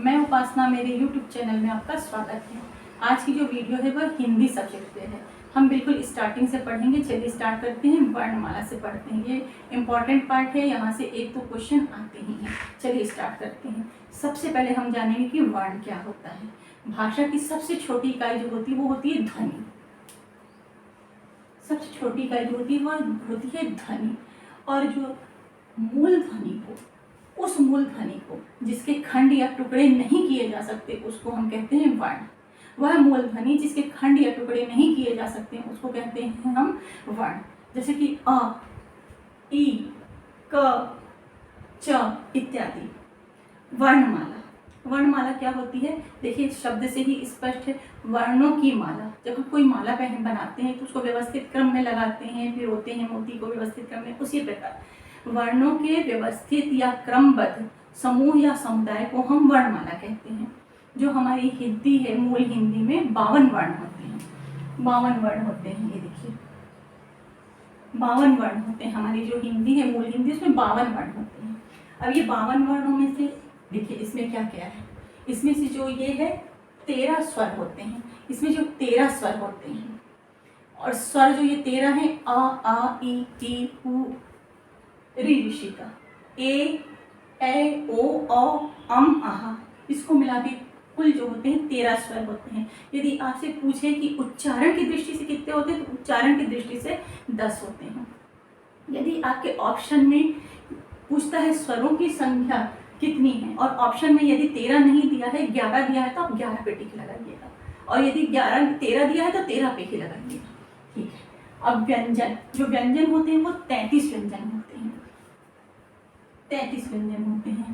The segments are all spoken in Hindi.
मैं उपासना, मेरे YouTube चैनल में आपका स्वागत है। आज की जो वीडियो है वह हिंदी सब्जेक्ट पे है। हम बिल्कुल स्टार्टिंग से पढ़ेंगे। चलिए स्टार्ट करते हैं, वर्णमाला से पढ़ते हैं। ये इम्पॉर्टेंट पार्ट है, यहाँ से एक तो क्वेश्चन आते ही हैं। चलिए स्टार्ट करते हैं। सबसे पहले हम जानेंगे कि वर्ण क्या होता है। भाषा की सबसे छोटी इकाई जो होती है वो होती है ध्वनि। सबसे छोटी इकाई जो होती है वह होती है ध्वनि। और जो मूल ध्वनि को, उस मूल ध्वनि को जिसके खंड या टुकड़े नहीं किए जा सकते उसको हम कहते हैं वर्ण। वह मूल ध्वनि जिसके खंड या टुकड़े नहीं किए जा सकते उसको कहते हैं हम वर्ण। जैसे कि अ, ई, क, च इत्यादि। वर्णमाला, वर्णमाला क्या होती है? देखिए शब्द से ही स्पष्ट है, वर्णों की माला। जब हम कोई माला पहन बनाते हैं तो उसको व्यवस्थित क्रम में लगाते हैं, फिर होते हैं मोती को व्यवस्थित क्रम में। उसी प्रकार वर्णों के व्यवस्थित या क्रमबद्ध समूह या समुदाय को हम वर्णमाला कहते हैं। जो हमारी हिंदी है, मूल हिंदी में 52 वर्ण होते हैं। 52 वर्ण होते हैं। ये देखिए 52 वर्ण होते हैं। हमारी जो हिंदी है, मूल हिंदी, उसमें 52 वर्ण होते हैं। अब ये 52 वर्णों में से देखिए इसमें क्या क्या है। इसमें से जो ये है 13 स्वर होते हैं। इसमें जो 13 स्वर होते हैं और स्वर जो ये 13 हैं, आ ई उ ऋ ऋषि का, ए ओ आहा, इसको मिला के कुल जो होते हैं 13 स्वर होते हैं। यदि आपसे पूछे कि उच्चारण की दृष्टि से कितने होते हैं तो उच्चारण की दृष्टि से 10 होते हैं। यदि आपके ऑप्शन में पूछता है स्वरों की संख्या कितनी है और ऑप्शन में यदि 13 नहीं दिया है, 11 दिया है, तो आप 11 पे टिक लगाइएगा। और यदि 13 दिया है तो 13 पे ही लगाइएगा। ठीक है। अब व्यंजन, जो व्यंजन होते हैं वो 33 व्यंजन होते हैं। 33 व्यंजन होते हैं।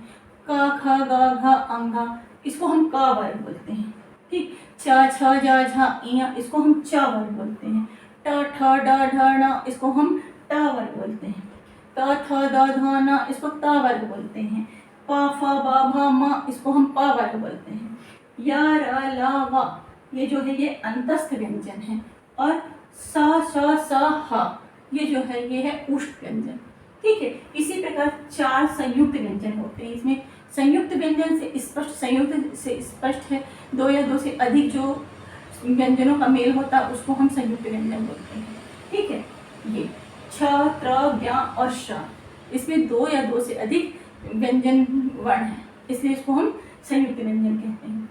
क, ख, ग, घ, अंगा, इसको हम क वर्ग बोलते हैं। ठीक। च, छ, ज, झ, इया, इसको हम च वर्ग बोलते हैं। ट, ठ, ड, ढ, ण, इसको हम ट वर्ग बोलते हैं। त, थ, द, ध, न, इसको त वर्ग बोलते हैं। प, फ, ब, भ, म, इसको हम प वर्ग बोलते हैं। य, र, ल, व, ये जो है ये अंतस्थ व्यंजन है। और स, श, स, ह, ये जो है ये है उष्ट व्यंजन। ठीक है। इसी प्रकार 4 संयुक्त व्यंजन होते हैं। इसमें संयुक्त व्यंजन से स्पष्ट, संयुक्त से स्पष्ट है 2 या 2 से अधिक जो व्यंजनों का मेल होता है उसको हम संयुक्त व्यंजन बोलते हैं। ठीक है। ये छ, त्र, ज्ञ और श, इसमें 2 या 2 से अधिक व्यंजन वर्ण है, इसलिए इसको हम संयुक्त व्यंजन कहते हैं।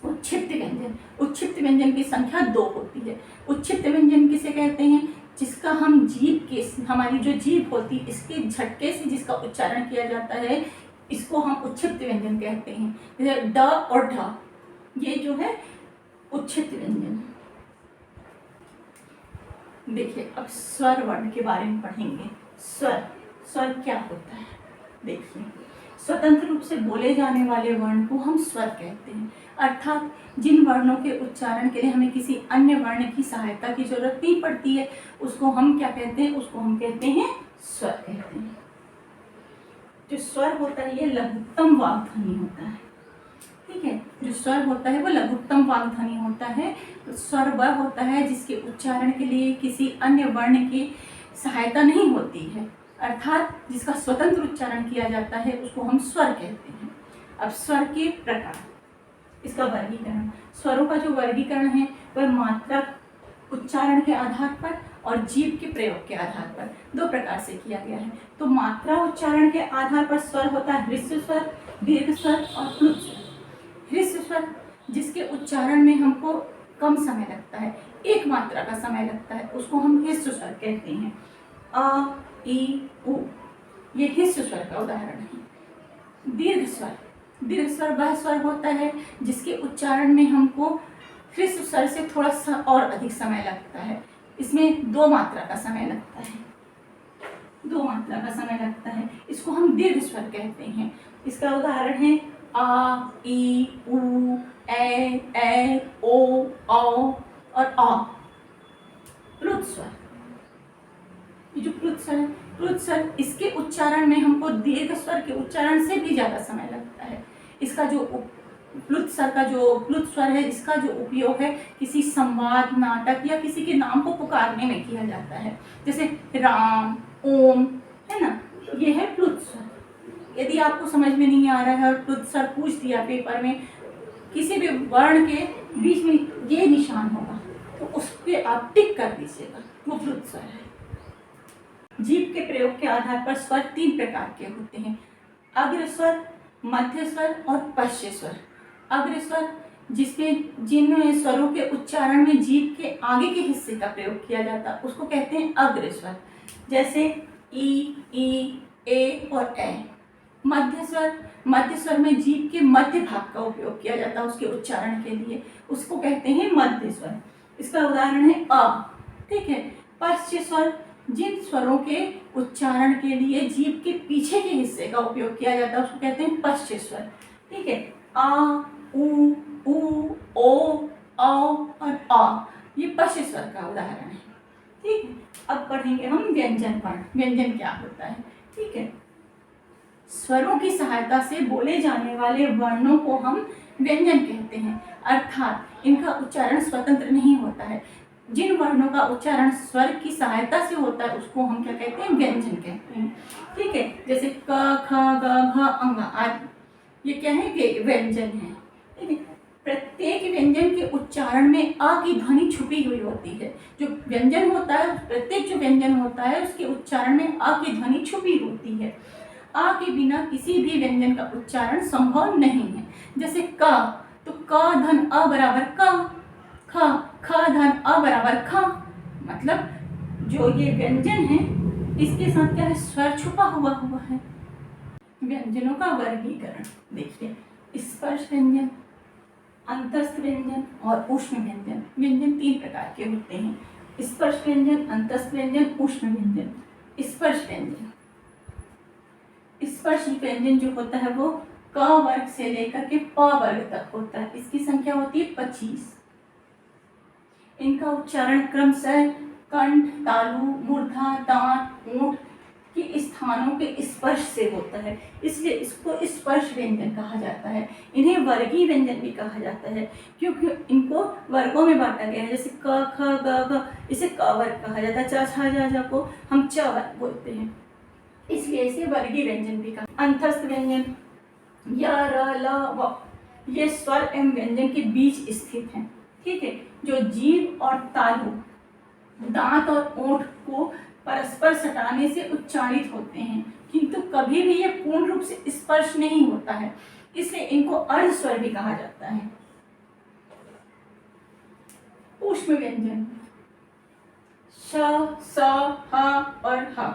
उच्छिष्ट व्यंजन, उच्छिष्ट व्यंजन की संख्या 2 होती है। उच्छिष्ट व्यंजन किसे कहते हैं? जिसका हम जीभ के, हमारी जो जीभ होती है इसके झटके से जिसका उच्चारण किया जाता है, इसको हम उच्छिष्ट व्यंजन कहते हैं। जैसे ड और ढ, ये जो है उच्छिष्ट व्यंजन। देखिए अब स्वर वर्ण के बारे में पढ़ेंगे। स्वर, स्वर क्या होता है? देखिए स्वतंत्र रूप से बोले जाने वाले वर्ण को हम स्वर कहते हैं। अर्थात जिन वर्णों के उच्चारण के लिए हमें किसी अन्य वर्ण की सहायता की जरूरत नहीं पड़ती है उसको हम क्या कहते हैं? उसको हम कहते हैं स्वर कहते हैं। जो स्वर होता है ये लघुत्तम वाक् ध्वनि होता है। ठीक है। जो स्वर होता है वो लघुत्तम वाक् ध्वनि होता है। तो स्वर वह होता है जिसके उच्चारण के लिए किसी अन्य वर्ण की सहायता नहीं होती है, अर्थात जिसका स्वतंत्र उच्चारण किया जाता है उसको हम स्वर कहते हैं। अब स्वर के प्रकार, इसका वर्गीकरण। स्वरों का जो वर्गीकरण है वह मात्रा उच्चारण के आधार पर और जीभ के प्रयोग के आधार पर 2 प्रकार से किया गया है। तो मात्रा उच्चारण के आधार पर स्वर होता है ह्रस्व स्वर, दीर्घ स्वर और प्लुत स्वर। ह्रस्व स्वर जिसके उच्चारण में हमको कम समय लगता है, एक मात्रा का समय लगता है, उसको हम ह्रस्व स्वर कहते हैं। अ, ई, उ, ये ह्रस्व स्वर का उदाहरण है। दीर्घ स्वर, दीर्घ स्वर वह स्वर होता है जिसके उच्चारण में हमको ह्रस्व स्वर से थोड़ा सा और अधिक समय लगता है। इसमें 2 मात्रा का समय लगता है, 2 मात्रा का समय लगता है। इसको हम दीर्घ स्वर कहते हैं। इसका उदाहरण है आ, ई, उ, ए, ओ, औ और आ। प्लुत स्वर, ये जो प्लुत स्वर है, प्लुत स्वर इसके उच्चारण में हमको दीर्घ स्वर के उच्चारण से भी ज्यादा समय लगता है। इसका जो प्लुत स्वर का जो प्लुत स्वर है, इसका जो उपयोग है किसी संवाद, नाटक या किसी के नाम को पुकारने में किया जाता है। जैसे राम, ओम, है ना, ये है प्लुत स्वर। यदि आपको समझ में नहीं आ रहा है और तो सर पूछ दिया पेपर में किसी भी वर्ण के बीच में ये निशान होगा तो उस पर आप टिक कर दीजिएगा, वो प्लुत स्वर है। जीभ के प्रयोग के आधार पर स्वर 3 प्रकार के होते हैं, अग्र स्वर, मध्य स्वर और पश्च स्वर। अग्र स्वर जिसमें जिन स्वरों के उच्चारण में जीभ के आगे के हिस्से का प्रयोग किया जाता है उसको कहते हैं अग्र स्वर, जैसे ई, ए और ए। मध्य स्वर में जीभ के मध्य भाग का उपयोग किया जाता है उसके उच्चारण के लिए, उसको कहते हैं मध्य स्वर। इसका उदाहरण है अ, ठीक है। पश्च स्वर जिन स्वरों के उच्चारण के लिए जीभ के पीछे के हिस्से का उपयोग किया जाता है उसको कहते हैं पश्च स्वर, ठीक है। आ, उ, ओ, औ और आ, ये पश्च स्वर का उदाहरण है, ठीक है। अब पढ़ेंगे हम व्यंजन वर्ण। व्यंजन क्या होता है, ठीक है। स्वरों की सहायता से बोले जाने वाले वर्णों को हम व्यंजन कहते हैं, अर्थात इनका उच्चारण स्वतंत्र नहीं होता है। जिन वर्णों का उच्चारण स्वर की सहायता से होता है उसको हम क्या कहते हैं, व्यंजन कहते हैं, ठीक है। जैसे क, ख, ग, घ, अंग आदि, ये क्या है, व्यंजन है, ठीक है। प्रत्येक व्यंजन के उच्चारण में आ की ध्वनि छुपी हुई होती है। जो व्यंजन होता है, प्रत्येक जो व्यंजन होता है उसके उच्चारण में आ की ध्वनि छुपी होती है। आ के बिना किसी भी व्यंजन का उच्चारण संभव नहीं है। जैसे क, तो क धन अ बराबर क, ख धन अ बराबर ख, मतलब जो ये व्यंजन है इसके साथ क्या है, स्वर छुपा हुआ है। व्यंजनों का वर्गीकरण देखिए, स्पर्श व्यंजन, अंतस्थ व्यंजन और ऊष्म व्यंजन। व्यंजन 3 प्रकार के होते हैं, स्पर्श व्यंजन, अंतस्थ व्यंजन, ऊष्म व्यंजन। स्पर्श व्यंजन, स्पर्श व्यंजन जो होता है वो क वर्ग से लेकर के प वर्ग तक होता है। इसकी संख्या होती है 25। इनका उच्चारण क्रमशः कंठ, तालु, मूर्धा, दांत, ओंठ के स्थानों के स्पर्श से होता है, इसलिए इसको स्पर्श व्यंजन कहा जाता है। इन्हें वर्गीय व्यंजन भी कहा जाता है क्योंकि इनको वर्गों में बांटा गया है। जैसे क, ख, ग, घ, इसे क वर्ग कहा जाता है। च, छ, ज, झ को हम च वर्ग बोलते हैं, इसलिए इसे वर्गीय व्यंजन भी कहा। अंतस्थ व्यंजन, य, र, ल, व, ये स्वर एवं व्यंजन के बीच स्थित हैं, ठीक है। जो जीभ और तालु, दांत और ओंठ को परस्पर सटाने से उच्चारित होते हैं, किंतु कभी भी ये पूर्ण रूप से स्पर्श नहीं होता है, इसलिए इनको अर्ध स्वर भी कहा जाता है। ऊष्म व्यंजन, श, स, ह और ह,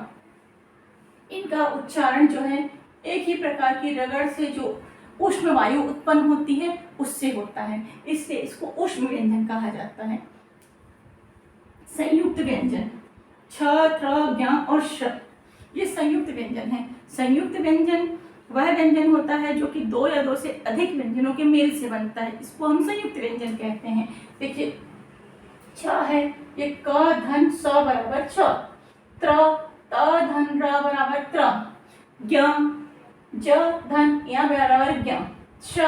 इनका उच्चारण जो है एक ही प्रकार की रगड़ से जो उष्ण वायु उत्पन्न होती है उससे होता है, इसलिए इसको ऊष्म व्यंजन कहा जाता है। संयुक्त व्यंजन, छ, त्र, ज्ञ और श, ये संयुक्त व्यंजन है। संयुक्त व्यंजन वह व्यंजन होता है जो कि 2 या 2 से अधिक व्यंजनों के मेल से बनता है, इसको हम संयुक्त व्यंजन कहते हैं। देखिए छ है, ये क धन स बराबर छ, त्र त धन र बराबर त्र, ज्ञ ज धन य बराबर ज्ञ, श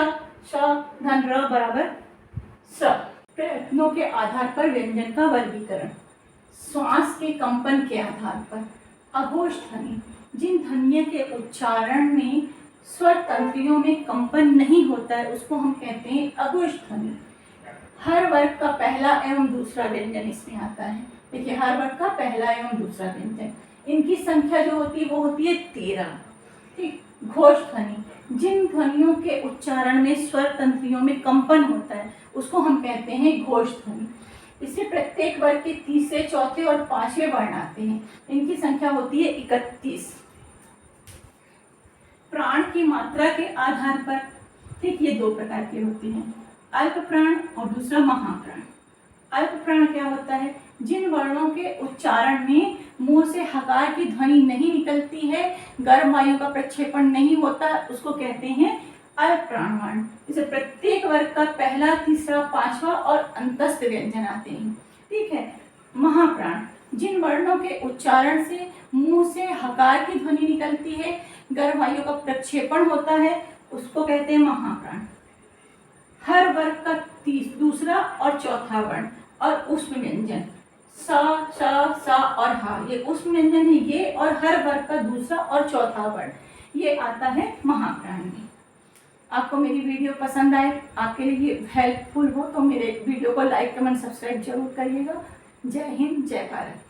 धन र बराबर स। प्रयत्नों के आधार पर व्यंजन का वर्गीकरण, श्वास के कंपन के आधार पर। अघोष ध्वनि, जिन ध्वनियों के उच्चारण में स्वर तंत्रियों में कंपन नहीं होता है उसको हम कहते हैं अघोष ध्वनि। हर वर्ग का पहला एवं दूसरा व्यंजन इसमें आता है। देखिए हर वर्ग का पहला एवं दूसरा व्यंजन, इनकी संख्या जो होती है वो होती है 13, ठीक। घोष ध्वनि, जिन ध्वनियों के उच्चारण में स्वर तंत्रियों में कंपन होता है उसको हम कहते हैं घोष ध्वनि। इससे प्रत्येक वर्ग के तीसरे, चौथे और 5वें वर्ण आते हैं, इनकी संख्या होती है 31। प्राण की मात्रा के आधार पर, ठीक, ये 2 प्रकार के होते हैं, अल्प प्राण और दूसरा महाप्राण। अल्प प्राण क्या होता है, जिन वर्णों के उच्चारण में मुंह से हकार की ध्वनि नहीं निकलती है, गर्म वायु का प्रक्षेपण नहीं होता, उसको कहते हैं अल्प प्राण वर्ण। जैसे प्रत्येक वर्ग का पहला, तीसरा, 5वां और अंतस्थ व्यंजन आते हैं, ठीक है। महाप्राण, जिन वर्णों के उच्चारण से मुंह से हकार की ध्वनि निकलती है, गर्म वायु का प्रक्षेपण होता है, उसको कहते हैं महाप्राण। हर वर्ग का दूसरा और चौथा वर्ण और ऊष्म व्यंजन, स, श, स और ह, ये ऊष्म व्यंजन है ये, और हर वर्ग का दूसरा और चौथा वर्ण ये आता है महाप्राण में। आपको मेरी वीडियो पसंद आए, आपके लिए ये हेल्पफुल हो तो मेरे वीडियो को लाइक कमेंट सब्सक्राइब जरूर करिएगा। जय हिंद, जय भारत।